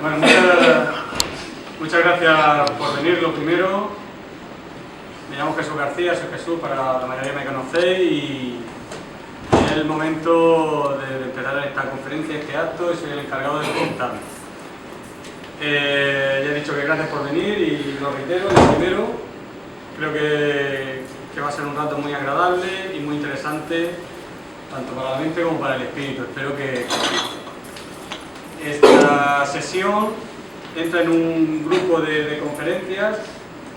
Bueno, muchas gracias por venir, lo primero. Me llamo Jesús García, soy Jesús, para la mayoría me conocéis, y es el momento de empezar esta conferencia, este acto, y soy el encargado de contarlo. Ya he dicho que gracias por venir y lo reitero. Lo primero, creo que va a ser un rato muy agradable y muy interesante, tanto para la mente como para el espíritu. Espero que esta sesión entra en un grupo de conferencias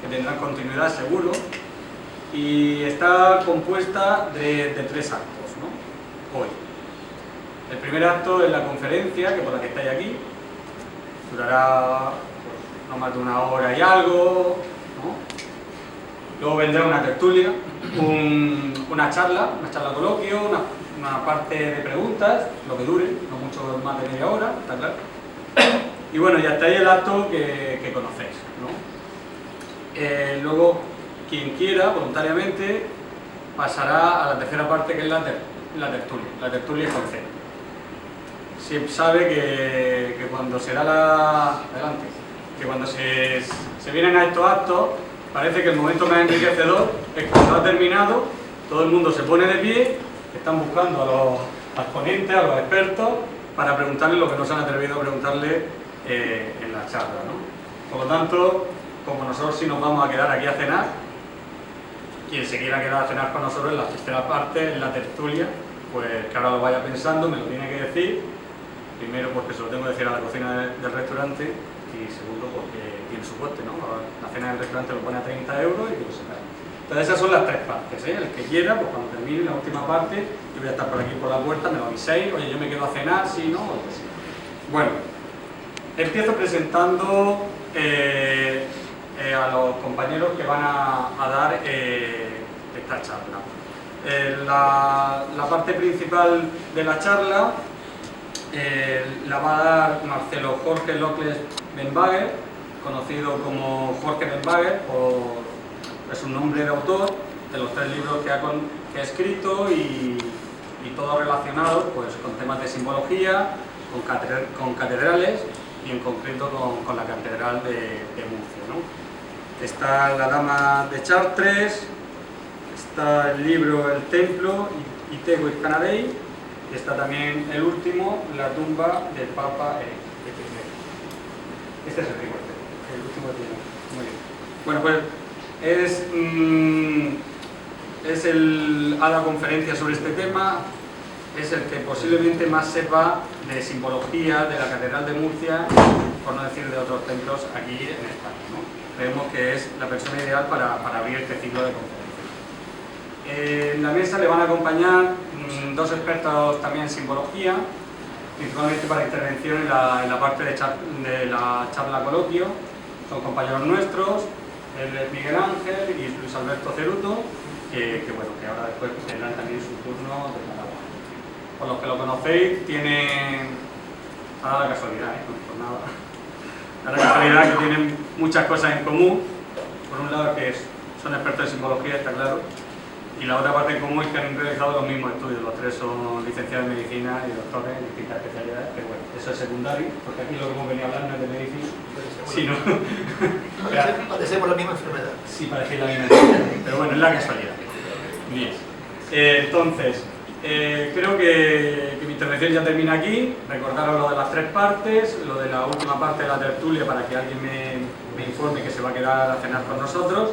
que tendrán continuidad seguro, y está compuesta de 3 actos, ¿no? Hoy. El primer acto es la conferencia, que por la que estáis aquí, durará pues, no más de 1 hora y algo, ¿no? Luego vendrá una tertulia, una charla coloquio, una parte de preguntas, lo que dure, no mucho más de media hora, está claro. Y bueno, y hasta ahí el acto que conocéis, ¿no? Luego, quien quiera, voluntariamente, pasará a la tercera parte, que es la tertulia. La tertulia con C. Siempre sabe que cuando se da que cuando se vienen a estos actos, parece que el momento más enriquecedor es cuando ha terminado, todo el mundo se pone de pie, están buscando a los ponentes, a los expertos, para preguntarles lo que no se han atrevido a preguntarle en la charla, ¿no? Por lo tanto, como nosotros sí nos vamos a quedar aquí a cenar, quien se quiera quedar a cenar con nosotros en la tercera parte, en la tertulia, pues que ahora lo vaya pensando, me lo tiene que decir. Primero porque se lo tengo que decir a la cocina del restaurante, y segundo porque tiene su coste, ¿no? La cena del restaurante lo pone a 30 euros y que lo sepa. Entonces esas son las 3 partes, ¿eh? El que quiera, pues cuando termine la última parte, yo voy a estar por aquí por la puerta, me lo aviséis, oye, yo me quedo a cenar, si no, o lo que sea. Bueno, empiezo presentando a los compañeros que van a dar esta charla. La parte principal de la charla la va a dar Marcelo Jorge López Benbager, conocido como Jorge Benbager, es un nombre de autor de los 3 libros que ha escrito, y todos relacionados pues, con temas de simbología, con catedrales, y en concreto con la Catedral de Murcia, ¿no? Está La Dama de Chartres, está el libro El Templo, Itego y Canadei, y está también el último, La tumba del Papa Este es el primero, el último que tiene. Muy bien. Bueno, pues ha dado conferencia sobre este tema, es el que posiblemente más sepa de simbología de la Catedral de Murcia, por no decir de otros templos aquí en España, ¿no? Creemos que es la persona ideal para abrir este ciclo de conferencias. En la mesa le van a acompañar 2 expertos también en simbología, principalmente para intervención en la parte de la charla coloquio. Son compañeros nuestros, él es Miguel Ángel y Luis Alberto Ceruto, que ahora después tendrán también su turno de cada uno. Por los que lo conocéis, tienen, a la casualidad, no por nada, a la casualidad que tienen muchas cosas en común. Por un lado, que son expertos en simbología, está claro, y la otra parte en común es que han realizado los mismos estudios. Los 3 son licenciados en medicina y doctores en distintas especialidades, pero bueno, eso es secundario, porque aquí lo que hemos venido a hablar no es de medicina, sino... Padecemos la misma enfermedad. Sí, parecéis la misma enfermedad, pero bueno, es la casualidad. Bien. Entonces, creo que mi intervención ya termina aquí. Recordaros lo de las 3 partes, lo de la última parte de la tertulia, para que alguien me informe que se va a quedar a cenar con nosotros.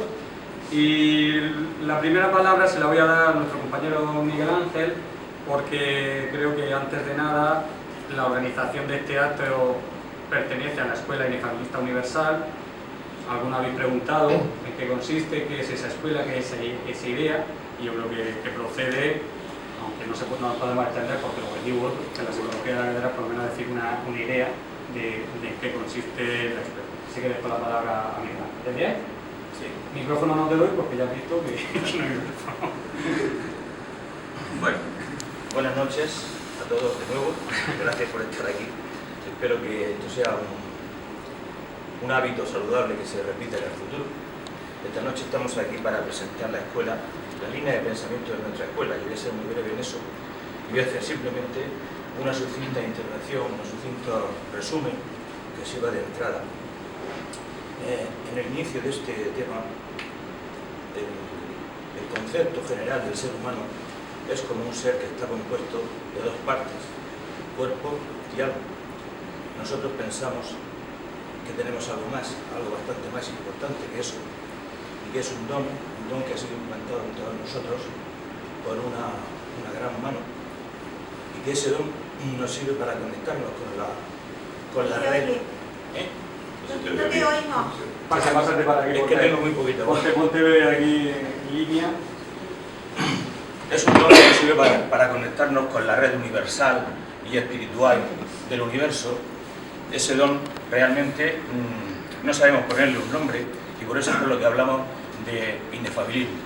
Y la primera palabra se la voy a dar a nuestro compañero Miguel Ángel, porque creo que antes de nada la organización de este acto pertenece a la Escuela Inefabilista Universal. Algunos habéis preguntado en qué consiste, qué es esa escuela, qué es esa idea, y yo creo que procede, aunque no podemos extender, porque el objetivo de la simbología de la catedral, por lo menos decir una idea de qué consiste la escuela. Así que dejo la palabra a Miguel Ángel. ¿De bien? Sí. Micrófono no te doy porque ya has visto que no hay micrófono. Bueno, buenas noches a todos de nuevo. Gracias por estar aquí. Espero que esto sea un hábito saludable que se repita en el futuro. Esta noche estamos aquí para presentar la escuela, la línea de pensamiento de nuestra escuela. Yo voy a ser muy breve en eso y voy a hacer simplemente una sucinta intervención, un sucinto resumen que sirva de entrada. En el inicio de este tema, el concepto general del ser humano es como un ser que está compuesto de dos partes, cuerpo y alma. Nosotros pensamos que tenemos algo más, algo bastante más importante que eso, y que es un don que ha sido implantado en todos nosotros por una gran mano, y que ese don nos sirve para conectarnos con la red. No te oímos. Pásate para aquí. Es que tengo muy poquito. Ponte aquí en línea. Es un don que nos sirve para conectarnos con la red universal y espiritual del universo. Ese don realmente no sabemos ponerle un nombre, y por eso es por lo que hablamos de inefabilismo.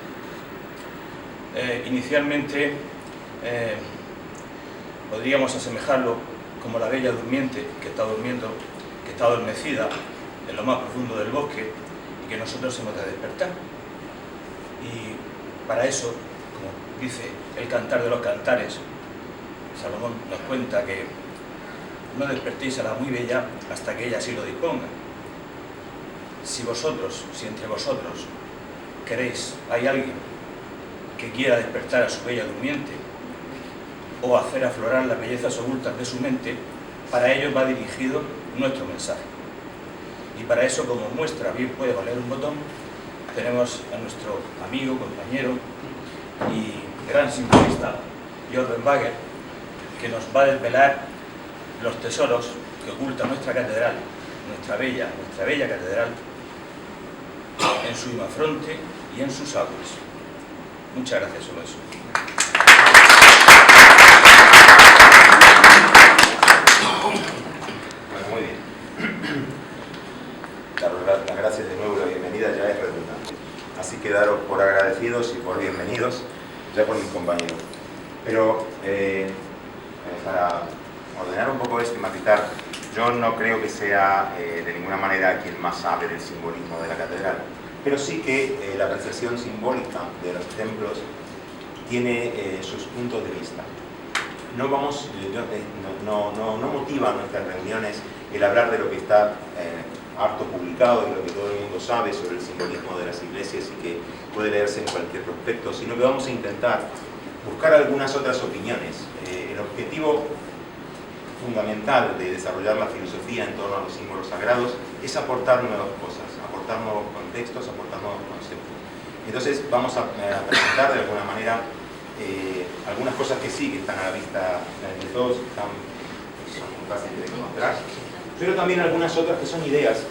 Inicialmente podríamos asemejarlo como la bella durmiente que está durmiendo, que está adormecida en lo más profundo del bosque y que nosotros hemos de despertar. Y para eso, como dice el Cantar de los Cantares, Salomón nos cuenta que no despertéis a la muy bella hasta que ella así lo disponga. Si entre vosotros hay alguien que quiera despertar a su bella durmiente o hacer aflorar las bellezas ocultas de su mente, para ello va dirigido nuestro mensaje. Y para eso, como muestra bien puede valer un botón, tenemos a nuestro amigo, compañero y gran simbolista, Jordan Bagger, que nos va a desvelar los tesoros que oculta nuestra catedral, nuestra bella catedral, en su imafronte y en sus aulas. Muchas gracias, solo eso. Bueno, muy bien. Daros las gracias de nuevo, la bienvenida ya es redundante. Así que daros por agradecidos y por bienvenidos ya con mis compañeros. Pero para ordenar un poco esto y matizar, yo no creo que sea de ninguna manera quien más sabe del simbolismo de la catedral, pero sí que la apreciación simbólica de los templos tiene sus puntos de vista. No motiva nuestras reuniones el hablar de lo que está harto publicado y lo que todo el mundo sabe sobre el simbolismo de las iglesias y que puede leerse en cualquier prospecto, sino que vamos a intentar buscar algunas otras opiniones. El objetivo fundamental de desarrollar la filosofía en torno a los símbolos sagrados es aportar nuevas cosas, aportar nuevos contextos, aportar nuevos conceptos. Entonces vamos a presentar de alguna manera algunas cosas que sí que están a la vista de todos, son muy fáciles de encontrar, pero también algunas otras que son ideas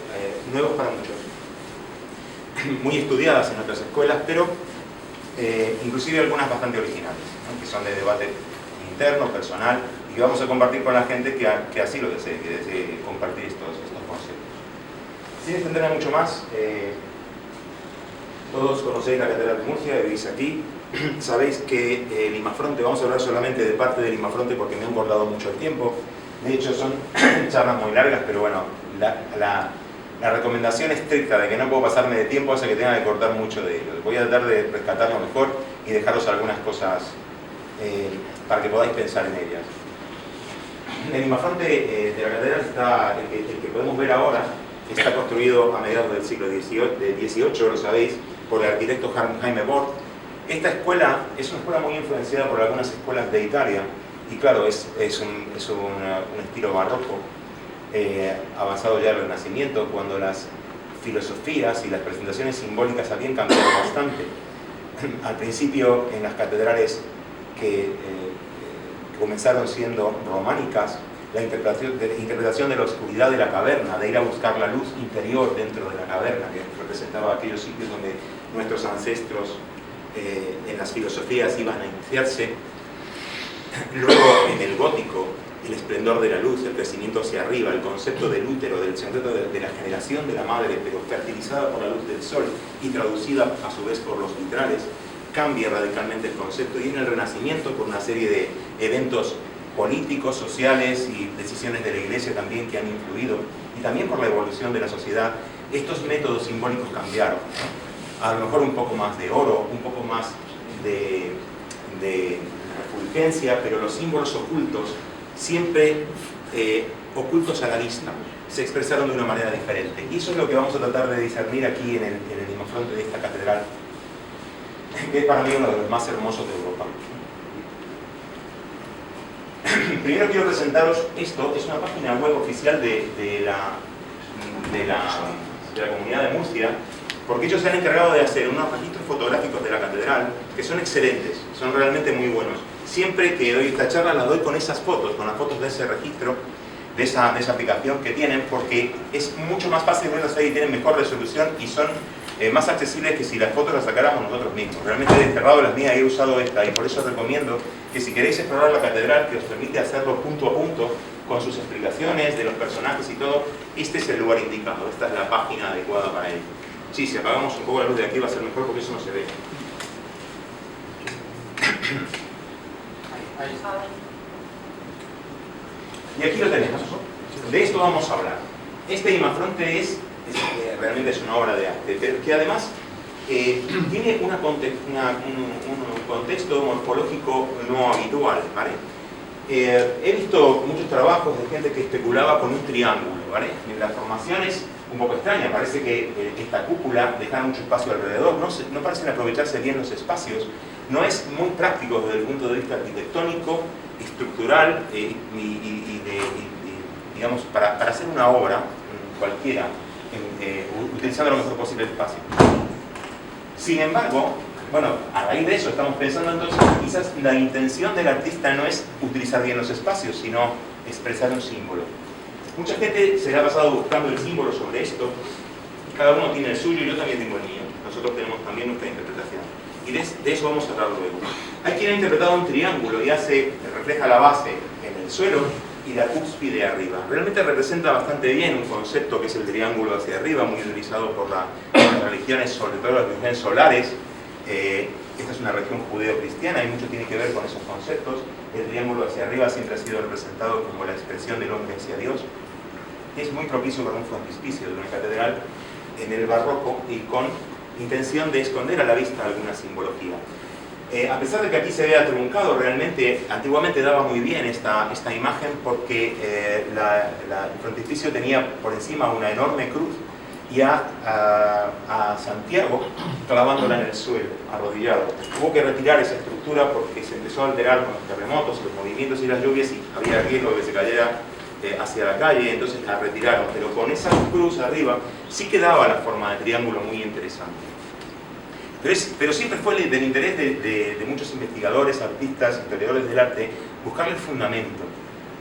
nuevas para muchos, muy estudiadas en otras escuelas, pero inclusive algunas bastante originales, ¿no? Que son de debate interno, personal, y que vamos a compartir con la gente que así lo desee, que desee compartir estos conceptos. Sin extenderme mucho más, todos conocéis la Catedral de Murcia, vivís aquí, sabéis que el imafronte, vamos a hablar solamente de parte del imafronte porque me han bordado mucho el tiempo, de hecho son charlas muy largas, pero bueno, la recomendación estricta de que no puedo pasarme de tiempo hace que tenga que cortar mucho de ello. Voy a tratar de rescatar lo mejor y dejaros algunas cosas para que podáis pensar en ellas. El imafronte de la catedral está, el que podemos ver ahora, está construido a mediados del siglo XVIII, lo sabéis, por el arquitecto Jaime Bort. Esta escuela es una escuela muy influenciada por algunas escuelas de Italia, y claro, es un estilo barroco, avanzado ya al Renacimiento, cuando las filosofías y las presentaciones simbólicas habían cambiado bastante. Al principio, en las catedrales que comenzaron siendo románicas, la interpretación de la oscuridad de la caverna, de ir a buscar la luz interior dentro de la caverna, que representaba aquellos sitios donde nuestros ancestros en las filosofías iban a iniciarse. Luego, en el gótico, el esplendor de la luz, el crecimiento hacia arriba, el concepto del útero, del concepto de la generación de la madre, pero fertilizada por la luz del sol y traducida a su vez por los vitrales, cambia radicalmente el concepto. Y en el Renacimiento, por una serie de eventos políticos, sociales y decisiones de la Iglesia también que han influido, y también por la evolución de la sociedad, estos métodos simbólicos cambiaron. A lo mejor un poco más de oro, un poco más de refulgencia, pero los símbolos ocultos siempre ocultos a la vista, se expresaron de una manera diferente. Y eso es lo que vamos a tratar de discernir aquí en el limafronte de esta catedral, que es para mí uno de los más hermosos de Europa. Primero quiero presentaros esto, es una página web oficial de la Comunidad de Murcia, porque ellos se han encargado de hacer unos registros fotográficos de la catedral que son excelentes, son realmente muy buenos. Siempre que doy esta charla las doy con esas fotos, con las fotos de ese registro, de esa aplicación que tienen, porque es mucho más fácil verlas ahí, tienen mejor resolución y son más accesibles que si las fotos las sacáramos nosotros mismos. Realmente he descargado las mías y he usado esta, y por eso os recomiendo que si queréis explorar la catedral, que os permite hacerlo punto a punto, con sus explicaciones de los personajes y todo, este es el lugar indicado, esta es la página adecuada para ello. Sí, si apagamos un poco la luz de aquí va a ser mejor porque eso no se ve. Y aquí lo tenemos. De esto vamos a hablar. Este limafronte realmente es una obra de arte, pero que además tiene un contexto morfológico no habitual, ¿vale? He visto muchos trabajos de gente que especulaba con un triángulo, ¿vale? La formación es un poco extraña, parece que esta cúpula deja mucho espacio alrededor, no parecen aprovecharse bien los espacios, no es muy práctico desde el punto de vista arquitectónico, estructural digamos, para hacer una obra cualquiera, utilizando lo mejor posible el espacio. Sin embargo, bueno, a raíz de eso estamos pensando entonces que quizás la intención del artista no es utilizar bien los espacios, sino expresar un símbolo. Mucha gente se ha pasado buscando el símbolo sobre esto, cada uno tiene el suyo y yo también tengo el mío, nosotros tenemos también nuestra interpretación. Y de eso vamos a hablar luego. Hay quien ha interpretado un triángulo y refleja la base en el suelo y la cúspide arriba. Realmente representa bastante bien un concepto que es el triángulo hacia arriba, muy utilizado por las religiones, sobre todo las religiones solares. Esta es una religión judeo-cristiana y mucho tiene que ver con esos conceptos. El triángulo hacia arriba siempre ha sido representado como la expresión del hombre hacia Dios. Es muy propicio para un frontispicio de una catedral en el barroco y con intención de esconder a la vista alguna simbología. A pesar de que aquí se vea truncado, realmente antiguamente daba muy bien esta imagen porque el frontispicio tenía por encima una enorme cruz y a Santiago clavándola en el suelo, arrodillado. Hubo que retirar esa estructura porque se empezó a alterar con los terremotos, los movimientos y las lluvias y había riesgo de que se cayera hacia la calle, entonces la retiraron. Pero con esa cruz arriba sí quedaba la forma de triángulo muy interesante. Pero siempre fue del interés de muchos investigadores, artistas, historiadores del arte, buscarle el fundamento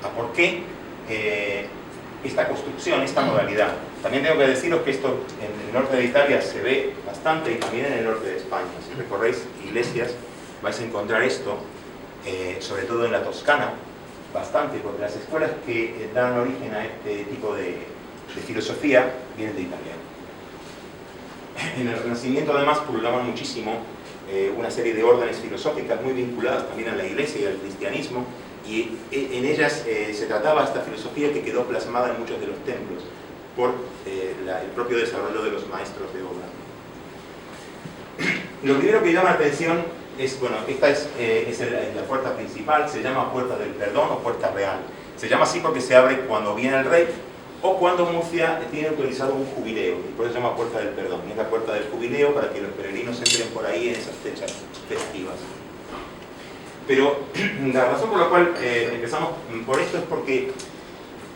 a por qué esta construcción, esta modalidad. También tengo que deciros que esto en el norte de Italia se ve bastante y también en el norte de España. Si recorréis iglesias vais a encontrar esto, sobre todo en la Toscana, bastante, porque las escuelas que dan origen a este tipo de filosofía vienen de Italia. En el Renacimiento además pululaban muchísimo una serie de órdenes filosóficas muy vinculadas también a la Iglesia y al cristianismo, y en ellas se trataba esta filosofía que quedó plasmada en muchos de los templos por el propio desarrollo de los maestros de obra. Lo primero que llama la atención es, bueno, esta es la puerta principal, se llama Puerta del Perdón o Puerta Real. Se llama así porque se abre cuando viene el rey o cuando Murcia tiene autorizado un jubileo, y por eso se llama Puerta del Perdón. Y es la puerta del jubileo para que los peregrinos entren por ahí en esas fechas festivas. Pero la razón por la cual empezamos por esto es porque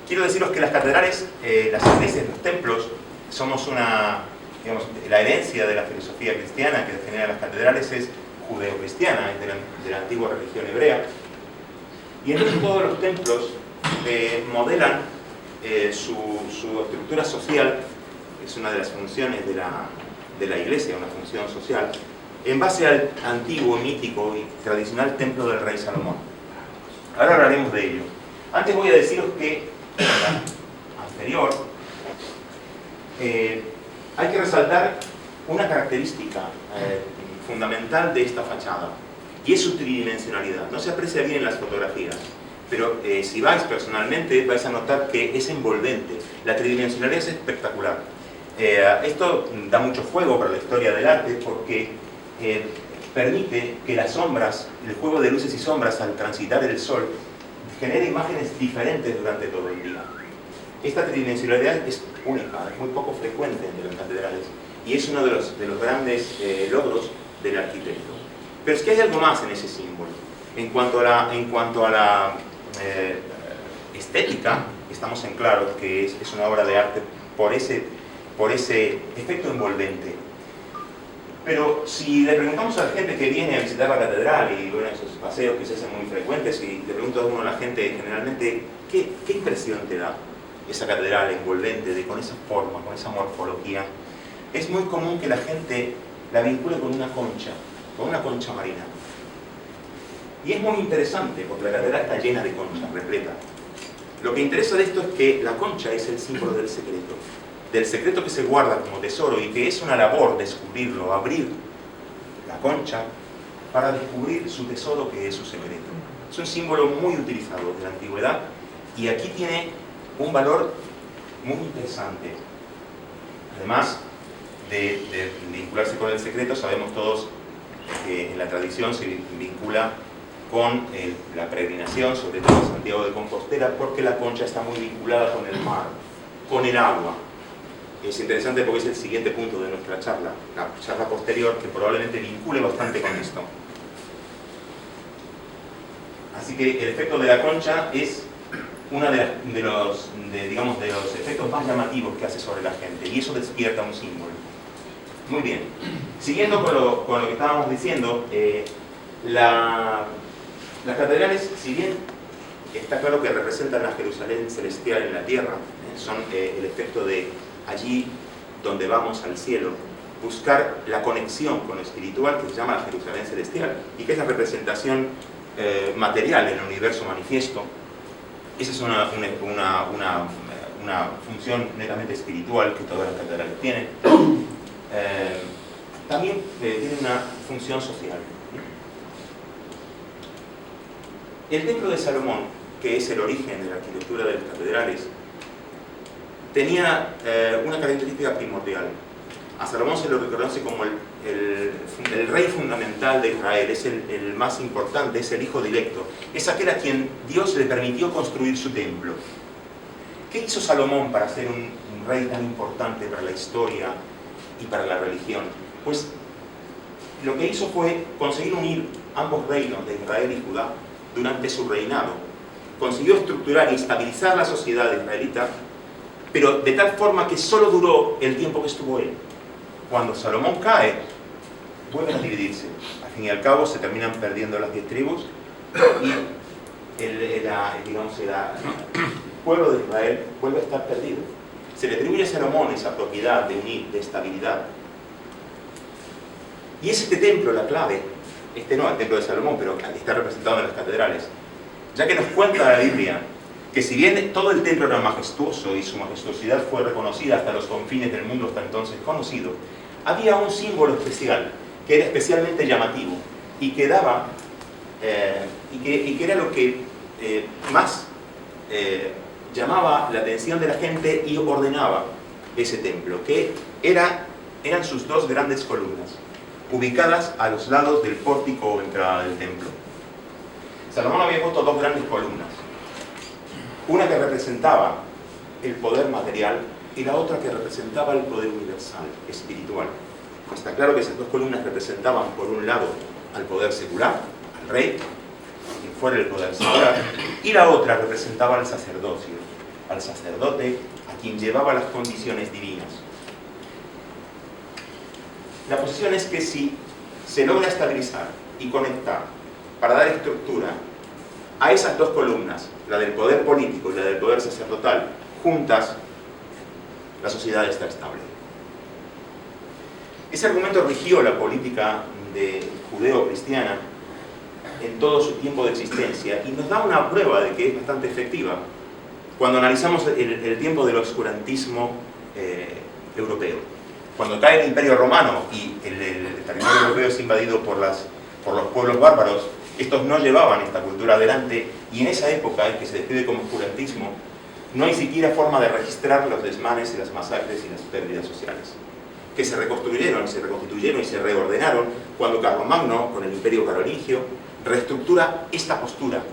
quiero deciros que las catedrales, las iglesias, los templos, somos digamos, la herencia de la filosofía cristiana que genera las catedrales es judeo-cristiana, es de la antigua religión hebrea. Y entonces todos los templos modelan su estructura social, es una de las funciones de la iglesia, una función social, en base al antiguo, mítico y tradicional templo del rey Salomón. Ahora hablaremos de ello. Antes voy a deciros que en la anterior hay que resaltar una característica fundamental de esta fachada, y es su tridimensionalidad. No se aprecia bien en las fotografías, pero si vais personalmente vais a notar que es envolvente. La tridimensionalidad es espectacular. Esto da mucho juego para la historia del arte porque permite que las sombras, el juego de luces y sombras al transitar el sol, genere imágenes diferentes durante todo el día. Esta tridimensionalidad es única, es muy poco frecuente entre las catedrales y es uno de los grandes logros del arquitecto. Pero es que hay algo más en ese símbolo. En cuanto a la estética, estamos en claro que es una obra de arte por ese efecto envolvente. Pero si le preguntamos a la gente que viene a visitar la catedral y bueno, esos paseos que se hacen muy frecuentes, y le pregunto a uno a la gente generalmente ¿qué impresión te da esa catedral envolvente, con esa forma, con esa morfología? Es muy común que la gente la vincule con una concha marina. Y es muy interesante porque la catedral está llena de conchas, repleta. Lo que interesa de esto es que la concha es el símbolo del secreto que se guarda como tesoro y que es una labor descubrirlo, abrir la concha para descubrir su tesoro, que es su secreto. Es un símbolo muy utilizado de la antigüedad y aquí tiene un valor muy interesante. Además de vincularse con el secreto, sabemos todos que en la tradición se vincula con la peregrinación, sobre todo en Santiago de Compostela, porque la concha está muy vinculada con el mar, con el agua. Es interesante porque es el siguiente punto de nuestra charla, la charla posterior, que probablemente vincule bastante con esto. Así que el efecto de la concha es uno de los efectos más llamativos que hace sobre la gente, y eso despierta un símbolo. Muy bien. Siguiendo con lo que estábamos diciendo, las catedrales, si bien está claro que representan la Jerusalén celestial en la tierra, son el efecto de allí donde vamos al cielo, buscar la conexión con lo espiritual, que se llama la Jerusalén celestial, y que es la representación material en el universo manifiesto. Esa es una función netamente espiritual que todas las catedrales tienen. También tiene una función social. El templo de Salomón, que es el origen de la arquitectura de las catedrales, tenía una característica primordial. A Salomón se lo reconoce como el rey fundamental de Israel, es el más importante, es el hijo directo, es aquel a quien Dios le permitió construir su templo. ¿Qué hizo Salomón para ser un rey tan importante para la historia y para la religión? Pues lo que hizo fue conseguir unir ambos reinos de Israel y Judá durante su reinado. Consiguió estructurar y estabilizar la sociedad israelita, pero de tal forma que solo duró el tiempo que estuvo él. Cuando Salomón cae, vuelven a dividirse. Al fin y al cabo se terminan perdiendo las 10 tribus y el pueblo de Israel vuelve a estar perdido. Se le atribuye a Salomón esa propiedad de unir, de estabilidad. Y es este templo la clave, el templo de Salomón, pero está representado en las catedrales, ya que nos cuenta la Biblia que si bien todo el templo era majestuoso y su majestuosidad fue reconocida hasta los confines del mundo hasta entonces conocido, había un símbolo especial que era especialmente llamativo y que daba y que era lo que más llamaba la atención de la gente y ordenaba ese templo, que eran sus dos grandes columnas ubicadas a los lados del pórtico o entrada del templo. Salomón había puesto dos grandes columnas, una que representaba el poder material y la otra que representaba el poder universal, espiritual. Está claro que esas dos columnas representaban por un lado al poder secular, al rey, quien fuera el poder secular, y la otra representaba al sacerdocio, al sacerdote a quien llevaba las condiciones divinas. La posición es que si se logra estabilizar y conectar para dar estructura a esas dos columnas, la del poder político y la del poder sacerdotal, juntas, la sociedad está estable. Ese argumento rigió la política judeo-cristiana en todo su tiempo de existencia y nos da una prueba de que es bastante efectiva cuando analizamos el tiempo del oscurantismo europeo. Cuando cae el Imperio Romano y el territorio europeo es invadido por los pueblos bárbaros, estos no llevaban esta cultura adelante y en esa época, en que se describe como oscurantismo, no hay siquiera forma de registrar los desmanes y las masacres y las pérdidas sociales, que se reconstituyeron y se reordenaron cuando Carlomagno, con el Imperio Carolingio, reestructura esta postura,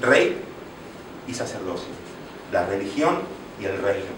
rey y sacerdocio. La religión y el reino.